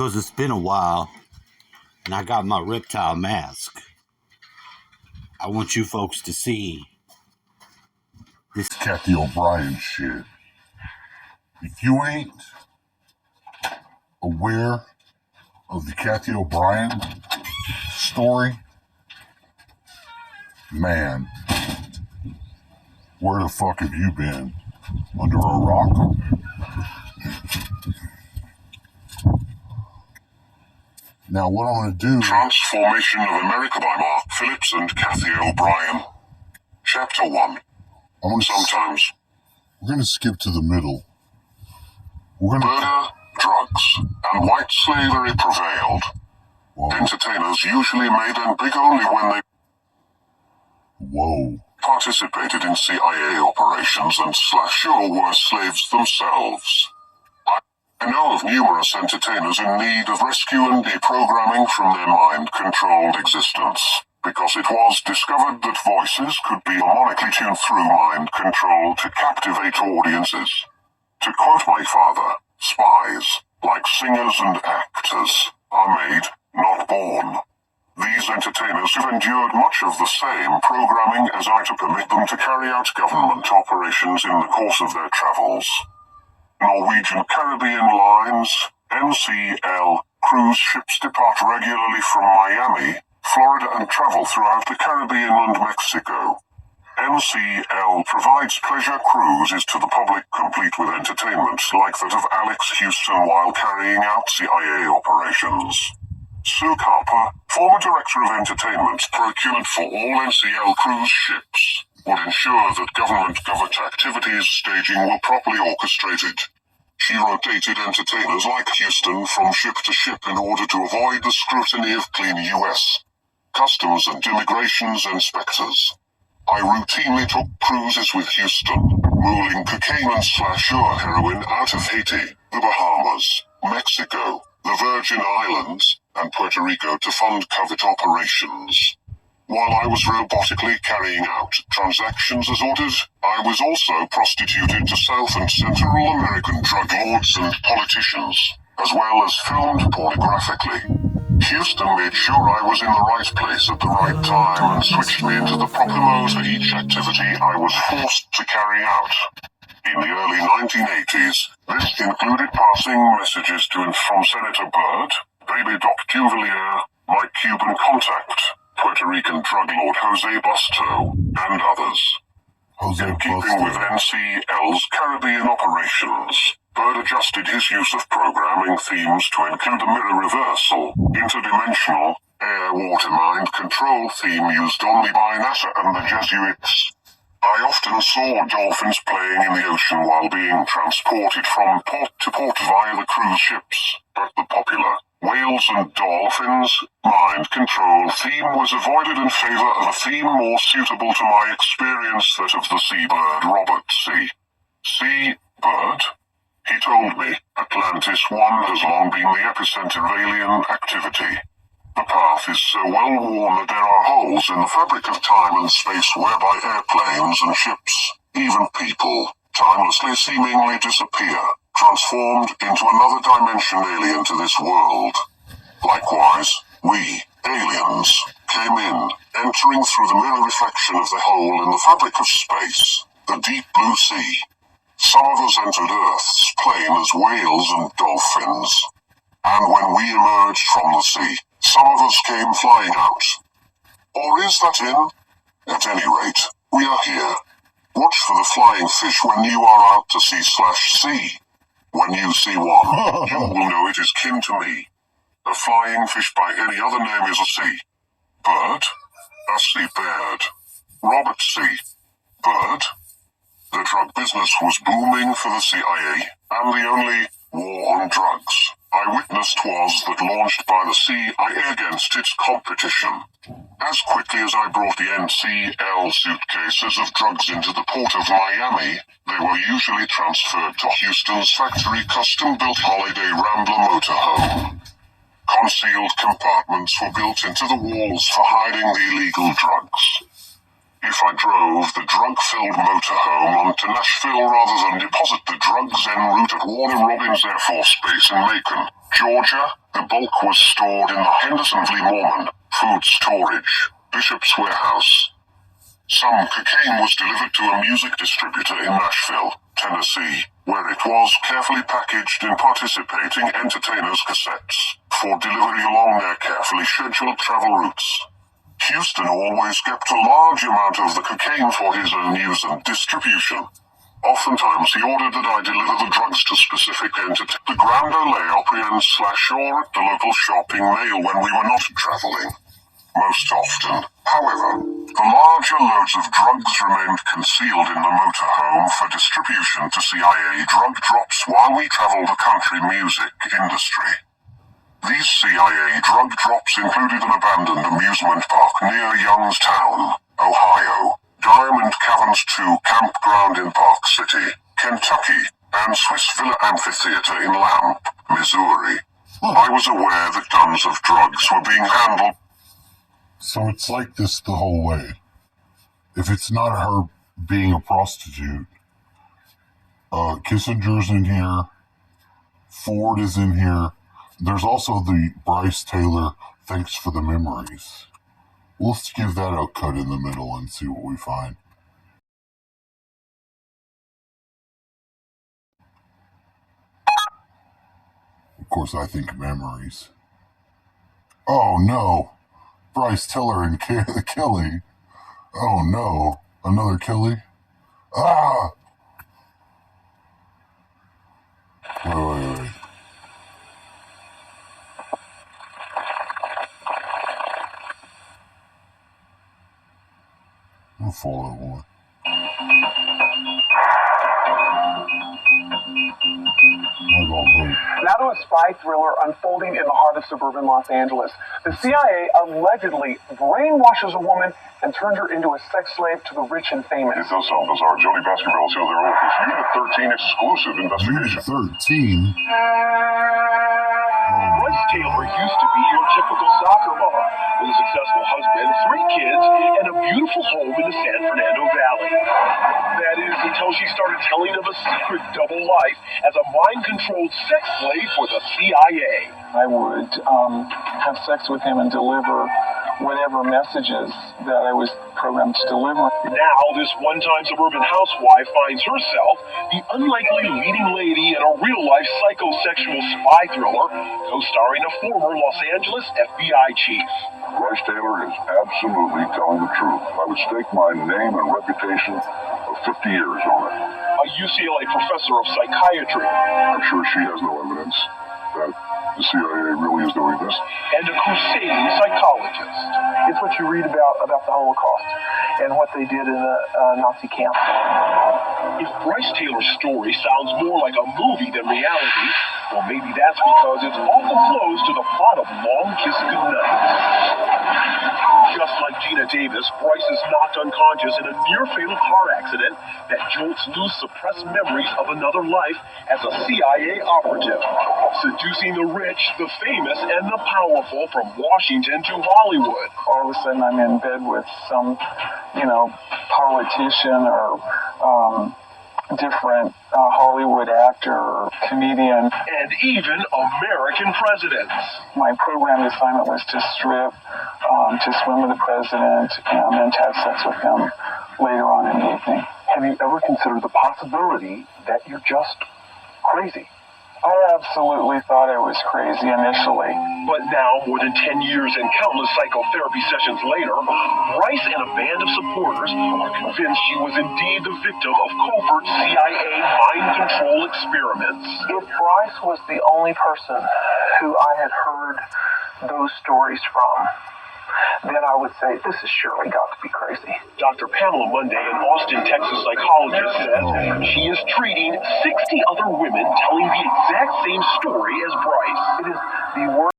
'cause it's been a while and I got my reptile mask. I want you folks to see this Cathy O'Brien shit. If you ain't aware of the Cathy O'Brien story, man, where the fuck have you been? Under a rock? Now what I'm going to do... Transformation of America by Mark Phillips and Cathy O'Brien. Chapter 1. Sometimes. We're going to skip to the middle. Murder, drugs, and white slavery prevailed. Whoa. Entertainers usually made them big only when they participated in CIA operations and / were slaves themselves. I know of numerous entertainers in need of rescue and deprogramming from their mind-controlled existence, because it was discovered that voices could be harmonically tuned through mind control to captivate audiences. To quote my father, spies, like singers and actors, are made, not born. These entertainers have endured much of the same programming as I to permit them to carry out government operations in the course of their travels. Norwegian Caribbean Lines, NCL, cruise ships depart regularly from Miami, Florida and travel throughout the Caribbean and Mexico. NCL provides pleasure cruises to the public complete with entertainment like that of Alex Houston while carrying out CIA operations. Sue Carper, former Director of Entertainment Procurement for all NCL cruise ships, would ensure that government activities staging were properly orchestrated. She rotated entertainers like Houston from ship to ship in order to avoid the scrutiny of clean U.S. Customs and Immigrations inspectors. I routinely took cruises with Houston, mooling cocaine and / heroin out of Haiti, the Bahamas, Mexico, the Virgin Islands, and Puerto Rico to fund covert operations. While I was robotically carrying out transactions as ordered, I was also prostituted to South and Central American drug lords and politicians, as well as filmed pornographically. Houston made sure I was in the right place at the right time and switched me into the proper mode for each activity I was forced to carry out. In the early 1980s, this included passing messages to and from Senator Byrd, Baby Doc Duvalier, my Cuban contact, Puerto Rican drug lord Jose Busto, and others. In keeping with NCL's Caribbean operations, Byrd adjusted his use of programming themes to include a mirror reversal, interdimensional, air-water mind control theme used only by NASA and the Jesuits. I often saw dolphins playing in the ocean while being transported from port to port via the cruise ships, but the popular whales and dolphins mind control theme was avoided in favor of a theme more suitable to my experience, that of the seabird Robert C. Seabird. He told me, Atlantis 1 has long been the epicenter of alien activity. The path is so well worn that there are holes in the fabric of time and space whereby airplanes and ships, even people, timelessly seemingly disappear, transformed into another dimension alien to this world. Likewise, we, aliens, came in, entering through the mirror reflection of the hole in the fabric of space, the deep blue sea. Some of us entered Earth's plane as whales and dolphins. And when we emerged from the sea, some of us came flying out. Or is that in? At any rate, we are here. Watch for the flying fish when you are out to sea. When you see one, you will know it is kin to me. A flying fish by any other name is a sea bird. A seabird. Robert C. Byrd. The drug business was booming for the CIA, and the only war on drugs I witnessed was that launched by the CIA against its competition. As quickly as I brought the NCL suitcases of drugs into the port of Miami, they were usually transferred to Houston's factory custom-built Holiday Rambler motorhome. Concealed compartments were built into the walls for hiding the illegal drugs. If I drove the drug-filled motorhome onto Nashville rather than deposit the drugs en route at Warner Robins Air Force Base in Macon, Georgia, The bulk was stored in the Hendersonville Mormon Food Storage, Bishop's Warehouse. Some cocaine was delivered to a music distributor in Nashville, Tennessee, where it was carefully packaged in participating entertainers' cassettes for delivery along their carefully scheduled travel routes. Houston always kept a large amount of the cocaine for his own use and distribution. Oftentimes he ordered that I deliver the drugs to specific entities, the Grand Ole Opry and or at the local shopping mall when we were not traveling. Most often, however, the larger loads of drugs remained concealed in the motorhome for distribution to CIA drug drops while we traveled the country music industry. These CIA drug drops included an abandoned amusement park near Youngstown, Ohio, Diamond Caverns 2 campground in Park City, Kentucky, and Swiss Villa Amphitheater in Lamp, Missouri. I was aware that tons of drugs were being handled. So it's like this the whole way. If it's not her being a prostitute, Kissinger's in here, Ford is in here. There's also the Bryce Taylor, thanks for the memories. Let's give that a cut in the middle and see what we find. Of course, I think memories. Oh no! Bryce Taylor and Kelly. Oh no! Another Kelly? Ah! Wait. I'll follow one. Now to a spy thriller unfolding in the heart of suburban Los Angeles. The CIA allegedly brainwashes a woman and turns her into a sex slave to the rich and famous. It does sound bizarre. Jody Baskerville tells their office Unit 13 exclusive investigation. Unit 13? Bryce Taylor used to be your typical soccer mom with a successful husband, 3 kids, and a beautiful home in the San Fernando Valley. That is, until she started telling of a secret double life as a mind-controlled sex slave for the CIA. I would have sex with him and deliver whatever messages that I was programmed to deliver. Now, this one-time suburban housewife finds herself the unlikely leading lady in a real-life psychosexual spy thriller, co-starring a former Los Angeles FBI chief. Bryce Taylor is absolutely telling the truth. I would stake my name and reputation of 50 years on it. A UCLA professor of psychiatry. I'm sure she has no evidence that the CIA really is doing this. And a crusading psychologist. It's what you read about the Holocaust and what they did in the Nazi camp. If Bryce Taylor's story sounds more like a movie than reality, well, maybe that's because it's awful close to the plot of Long Kiss Goodnight. Just like Gina Davis, Bryce is knocked unconscious in a near-fatal car accident that jolts loose suppressed memories of another life as a CIA operative, seducing the rich, the famous, and the powerful from Washington to Hollywood. All of a sudden, I'm in bed with some, politician or different Hollywood actor or comedian. And even American presidents. My program assignment was to strip, to swim with the president, and then to have sex with him later on in the evening. Have you ever considered the possibility that you're just crazy? I absolutely thought I was crazy initially. But now, more than 10 years and countless psychotherapy sessions later, Bryce and a band of supporters are convinced she was indeed the victim of covert CIA mind control experiments. If Bryce was the only person who I had heard those stories from, then I would say this has surely got to be crazy. Dr. Pamela Monday, an Austin, Texas psychologist, says she is treating 60 other women telling the exact same story as Bryce. It is the worst